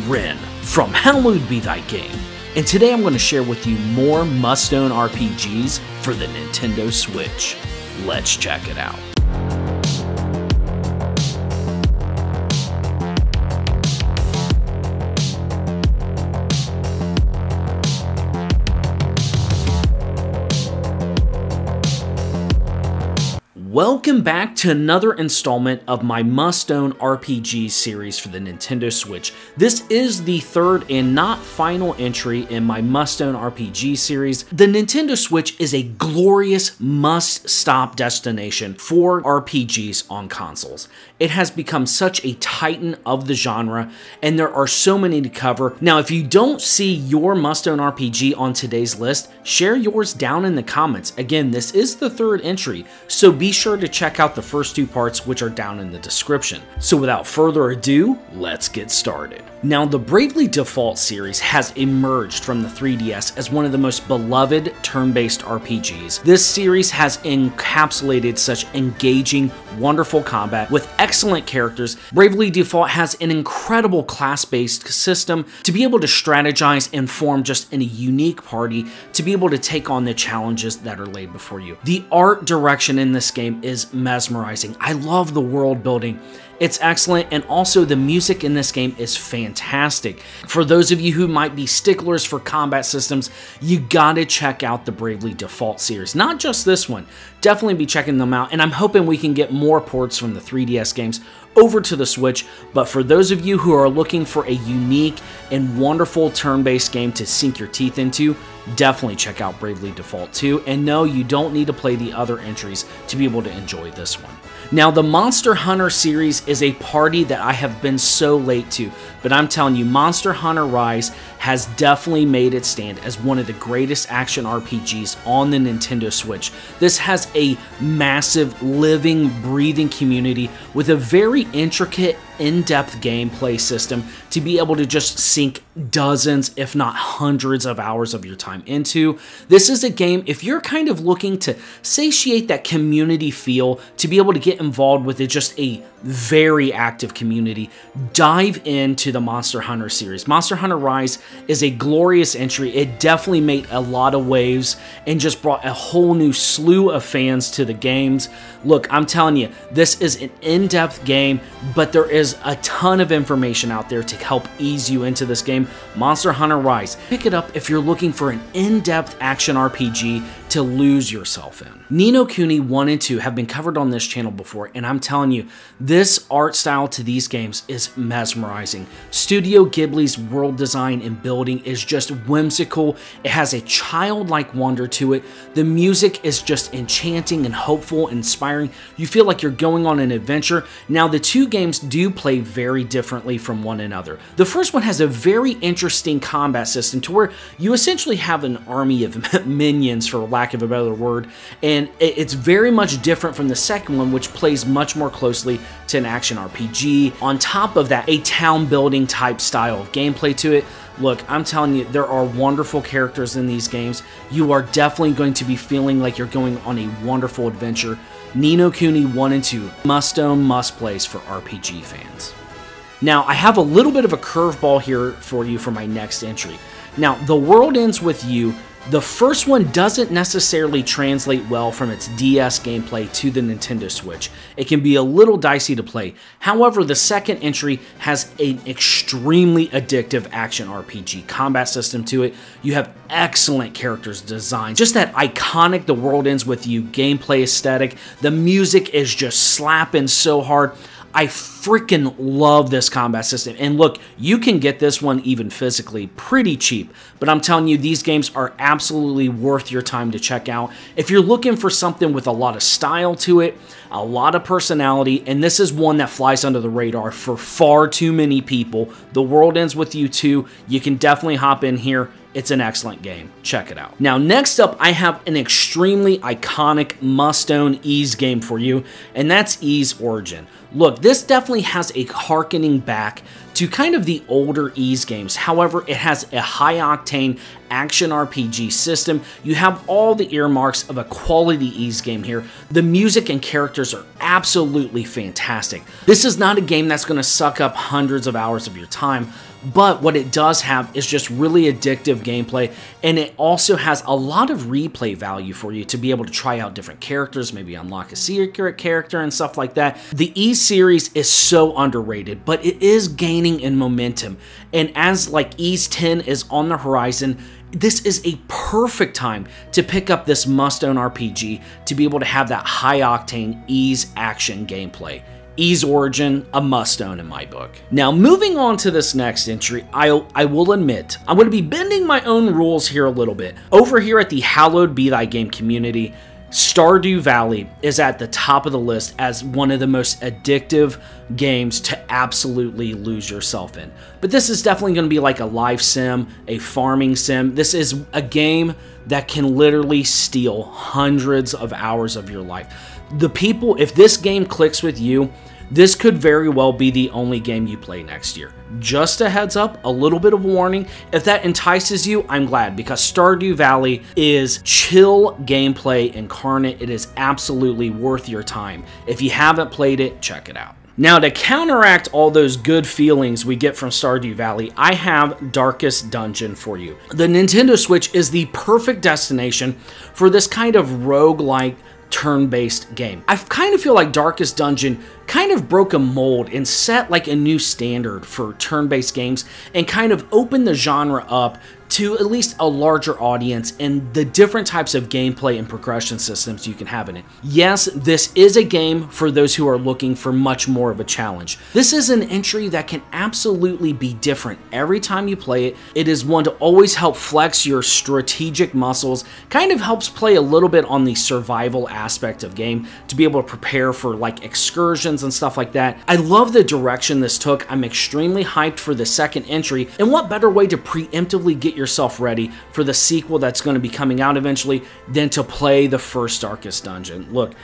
Ren from Hallowed Be Thy Game, and today I'm going to share with you more must-own RPGs for the Nintendo Switch. Let's check it out. Welcome back to another installment of my must-own RPG series for the Nintendo Switch. This is the third and not final entry in my must-own RPG series. The Nintendo Switch is a glorious must-stop destination for RPGs on consoles. It has become such a titan of the genre, and there are so many to cover. Now, if you don't see your must-own RPG on today's list, share yours down in the comments. Again, this is the third entry, so be sure to check out the first two parts, which are down in the description. So without further ado, let's get started. Now, the Bravely Default series has emerged from the 3DS as one of the most beloved turn-based RPGs. This series has encapsulated such engaging, wonderful combat with excellent characters. Bravely Default has an incredible class-based system to be able to strategize and form just in a unique party to be able to take on the challenges that are laid before you. The art direction in this game is mesmerizing. I love the world building. It's excellent, and also the music in this game is fantastic. For those of you who might be sticklers for combat systems, you gotta check out the Bravely Default series. Not just this one, definitely be checking them out, and I'm hoping we can get more ports from the 3DS games over to the Switch. But for those of you who are looking for a unique and wonderful turn-based game to sink your teeth into, definitely check out Bravely Default 2, and no, you don't need to play the other entries to be able to enjoy this one. Now, the Monster Hunter series is a party that I have been so late to, but I'm telling you, Monster Hunter Rise has definitely made its stand as one of the greatest action RPGs on the Nintendo Switch. This has a massive, living, breathing community with a very intricate, in-depth gameplay system to be able to just sink dozens, if not hundreds of hours of your time into. This is a game, if you're kind of looking to satiate that community feel, to be able to get involved with just a very active community, dive into the Monster Hunter series. Monster Hunter Rise is a glorious entry. It definitely made a lot of waves and just brought a whole new slew of fans to the games. Look, I'm telling you, this is an in-depth game, but there is a ton of information out there to help ease you into this game. Monster Hunter Rise. Pick it up if you're looking for an in-depth action RPG to lose yourself in. No Kuni 1 and 2 have been covered on this channel before, and I'm telling you, this art style to these games is mesmerizing. Studio Ghibli's world design and building is just whimsical. It has a childlike wonder to it. The music is just enchanting and hopeful and inspiring. You feel like you're going on an adventure. Now, the two games do play very differently from one another. The first one has a very interesting combat system to where you essentially have an army of minions, for lack of a better word, and it's very much different from the second one, which plays much more closely to an action RPG. On top of that, a town building type style of gameplay to it. Look, I'm telling you, there are wonderful characters in these games. You are definitely going to be feeling like you're going on a wonderful adventure. No Kuni 1 and 2, must-own, must-plays for RPG fans. Now, I have a little bit of a curveball here for you for my next entry. Now, The World Ends With You. The first one doesn't necessarily translate well from its DS gameplay to the Nintendo Switch. It can be a little dicey to play. However, the second entry has an extremely addictive action RPG combat system to it. You have excellent characters design. Just that iconic The World Ends With You gameplay aesthetic. The music is just slapping so hard. I freaking love this combat system. And look, you can get this one even physically pretty cheap, but I'm telling you, these games are absolutely worth your time to check out. If you're looking for something with a lot of style to it, a lot of personality, and this is one that flies under the radar for far too many people, The World Ends With You 2, you can definitely hop in here. It's an excellent game. Check it out. Now, next up, I have an extremely iconic must-own Ys game for you, and that's Ys Origin. Look, this definitely has a harkening back to to kind of the older Ys games. However, it has a high-octane action RPG system. You have all the earmarks of a quality Ys game here. The music and characters are absolutely fantastic. This is not a game that's going to suck up hundreds of hours of your time, but what it does have is just really addictive gameplay, and it also has a lot of replay value for you to be able to try out different characters, maybe unlock a secret character and stuff like that. The Ys series is so underrated, but it is gaining in momentum, and as like Ys 10 is on the horizon, this is a perfect time to pick up this must-own RPG to be able to have that high-octane Ys action gameplay. Ys Origin, a must-own in my book. Now, moving on to this next entry, I will admit, I'm going to be bending my own rules here a little bit. Over here at the Hallowed Be Thy Game community, Stardew Valley is at the top of the list as one of the most addictive games to absolutely lose yourself in. But this is definitely going to be like a life sim, a farming sim. This is a game that can literally steal hundreds of hours of your life. The people, if this game clicks with you, this could very well be the only game you play next year. Just a heads up, a little bit of a warning. If that entices you, I'm glad, because Stardew Valley is chill gameplay incarnate. It is absolutely worth your time. If you haven't played it, check it out. Now, to counteract all those good feelings we get from Stardew Valley, I have Darkest Dungeon for you. The Nintendo Switch is the perfect destination for this kind of roguelike turn-based game. I kind of feel like Darkest Dungeon kind of broke a mold and set like a new standard for turn-based games and kind of opened the genre up to at least a larger audience and the different types of gameplay and progression systems you can have in it. Yes, this is a game for those who are looking for much more of a challenge. This is an entry that can absolutely be different every time you play it. It is one to always help flex your strategic muscles, kind of helps play a little bit on the survival aspect of game to be able to prepare for like excursions and stuff like that. I love the direction this took. I'm extremely hyped for the second entry, and what better way to preemptively get yourself ready for the sequel that's going to be coming out eventually than to play the first Darkest Dungeon. Look,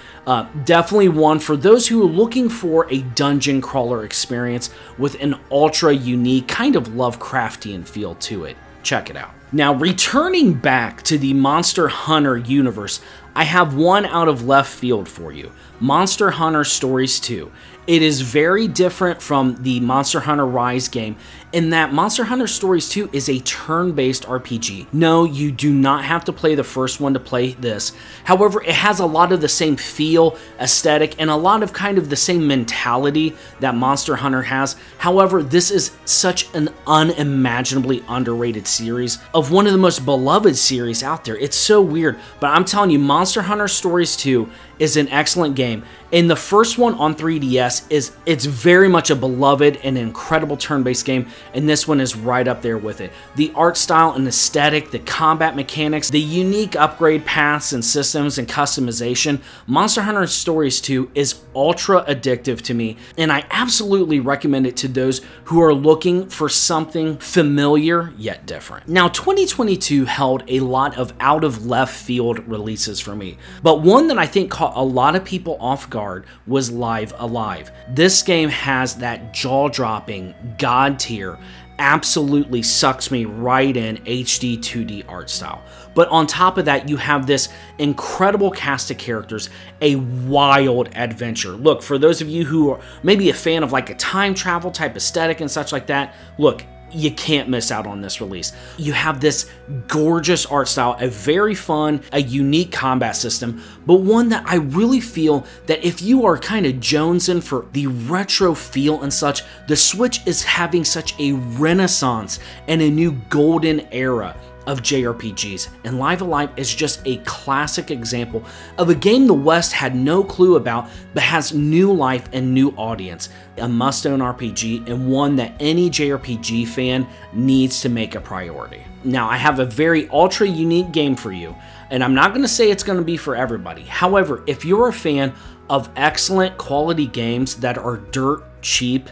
definitely one for those who are looking for a dungeon crawler experience with an ultra unique kind of Lovecraftian feel to it. Check it out. Now, returning back to the Monster Hunter universe, I have one out of left field for you. Monster Hunter Stories 2. It is very different from the Monster Hunter Rise game in that Monster Hunter Stories 2 is a turn-based RPG. No, you do not have to play the first one to play this. However, it has a lot of the same feel, aesthetic, and a lot of kind of the same mentality that Monster Hunter has. However, this is such an unimaginably underrated series of one of the most beloved series out there. It's so weird, but I'm telling you, Monster Hunter Stories 2 is an excellent game. And the first one on 3DS it's very much a beloved and incredible turn-based game, and this one is right up there with it. The art style and aesthetic, the combat mechanics, the unique upgrade paths and systems and customization, Monster Hunter Stories 2 is ultra addictive to me, and I absolutely recommend it to those who are looking for something familiar yet different. Now, 2022 held a lot of out of left field releases for me, but one that I think caught a lot of people off guard was Live Alive. This game has that jaw-dropping, god tier, absolutely sucks me right in HD 2D art style. But on top of that, you have this incredible cast of characters, a wild adventure. Look, for those of you who are maybe a fan of like a time travel type aesthetic and such like that, look, you can't miss out on this release. You have this gorgeous art style, a very fun, a unique combat system, but one that I really feel that if you are kind of jonesing for the retro feel and such, the Switch is having such a renaissance and a new golden era of JRPGs, and Live Alive is just a classic example of a game the West had no clue about but has new life and new audience. A must-own RPG, and one that any JRPG fan needs to make a priority. Now, I have a very ultra unique game for you, and I'm not going to say it's going to be for everybody. However, if you're a fan of excellent quality games that are dirt cheap,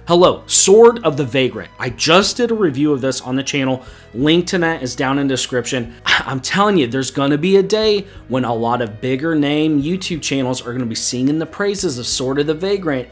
Hello, Sword of the Vagrant. I just did a review of this on the channel. Link to that is down in the description. I'm telling you, there's going to be a day when a lot of bigger name YouTube channels are going to be singing the praises of Sword of the Vagrant.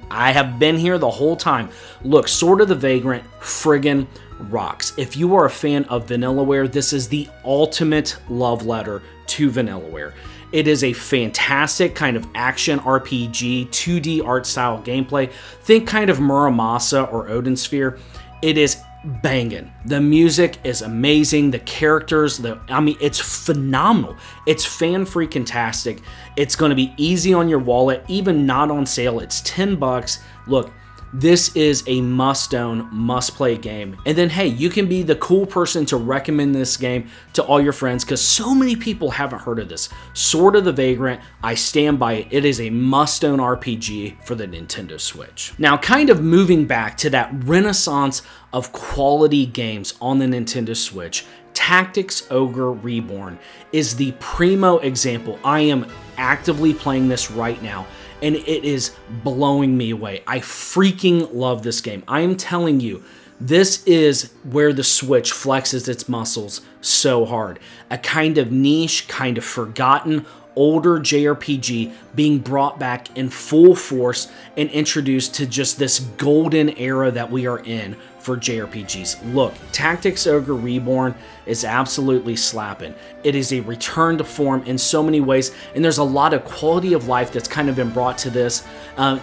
I have been here the whole time. Look, Sword of the Vagrant friggin' rocks. If you are a fan of Vanillaware, this is the ultimate love letter to Vanillaware. It is a fantastic kind of action RPG, 2D art style gameplay. Think kind of Muramasa or Odin Sphere. It is banging. The music is amazing. The characters, it's phenomenal. It's fan-freaking-tastic. It's going to be easy on your wallet, even not on sale. It's $10. Look, this is a must-own, must-play game. And then, hey, you can be the cool person to recommend this game to all your friends because so many people haven't heard of this. Sword of the Vagrant, I stand by it. It is a must-own RPG for the Nintendo Switch. Now, kind of moving back to that renaissance of quality games on the Nintendo Switch, Tactics Ogre Reborn is the primo example. I am actively playing this right now, and it is blowing me away. I freaking love this game. I am telling you, this is where the Switch flexes its muscles so hard. A kind of niche, kind of forgotten, older JRPG being brought back in full force and introduced to just this golden era that we are in for JRPGs. Look, Tactics Ogre Reborn is absolutely slapping. It is a return to form in so many ways, and there's a lot of quality of life that's kind of been brought to this,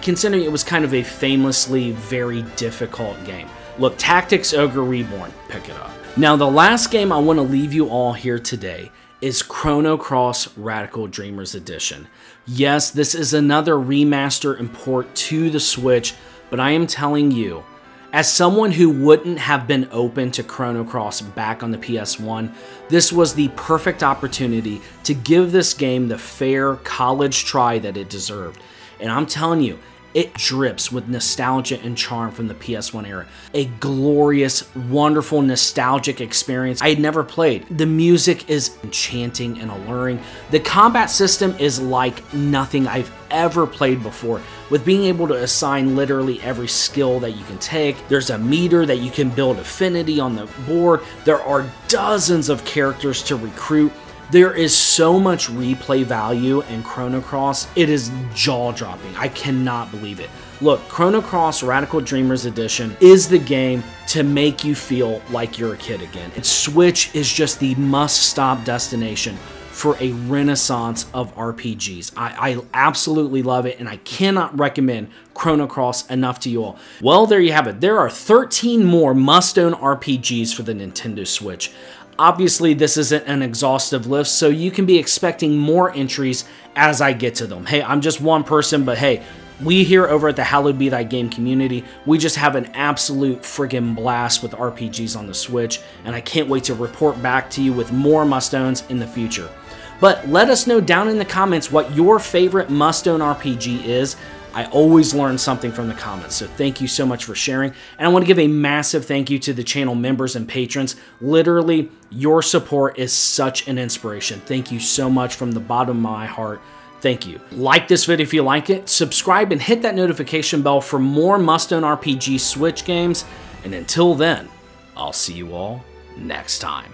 considering it was kind of a famously very difficult game. Look, Tactics Ogre Reborn, pick it up. Now, the last game I want to leave you all here today is Chrono Cross Radical Dreamers Edition. Yes, this is another remaster and port to the Switch, but I am telling you, as someone who wouldn't have been open to Chrono Cross back on the PS1, this was the perfect opportunity to give this game the fair college try that it deserved. And I'm telling you, it drips with nostalgia and charm from the PS1 era. A glorious, wonderful, nostalgic experience I had never played. The music is enchanting and alluring. The combat system is like nothing I've ever played before, with being able to assign literally every skill that you can take. There's a meter that you can build affinity on the board. There are dozens of characters to recruit. There is so much replay value in Chrono Cross. It is jaw-dropping. I cannot believe it. Look, Chrono Cross Radical Dreamers Edition is the game to make you feel like you're a kid again. And Switch is just the must-stop destination for a renaissance of RPGs. I absolutely love it, and I cannot recommend Chrono Cross enough to you all. Well, there you have it. There are 13 more must-own RPGs for the Nintendo Switch. Obviously, this isn't an exhaustive list, so you can be expecting more entries as I get to them. Hey, I'm just one person, but hey, we here over at the Hallowed Be Thy Game community, we just have an absolute friggin' blast with RPGs on the Switch, and I can't wait to report back to you with more must-owns in the future. But let us know down in the comments what your favorite must-own RPG is. I always learn something from the comments, so thank you so much for sharing. And I want to give a massive thank you to the channel members and patrons. Literally, your support is such an inspiration. Thank you so much from the bottom of my heart. Thank you. Like this video if you like it, subscribe and hit that notification bell for more must-own RPG Switch games. And until then, I'll see you all next time.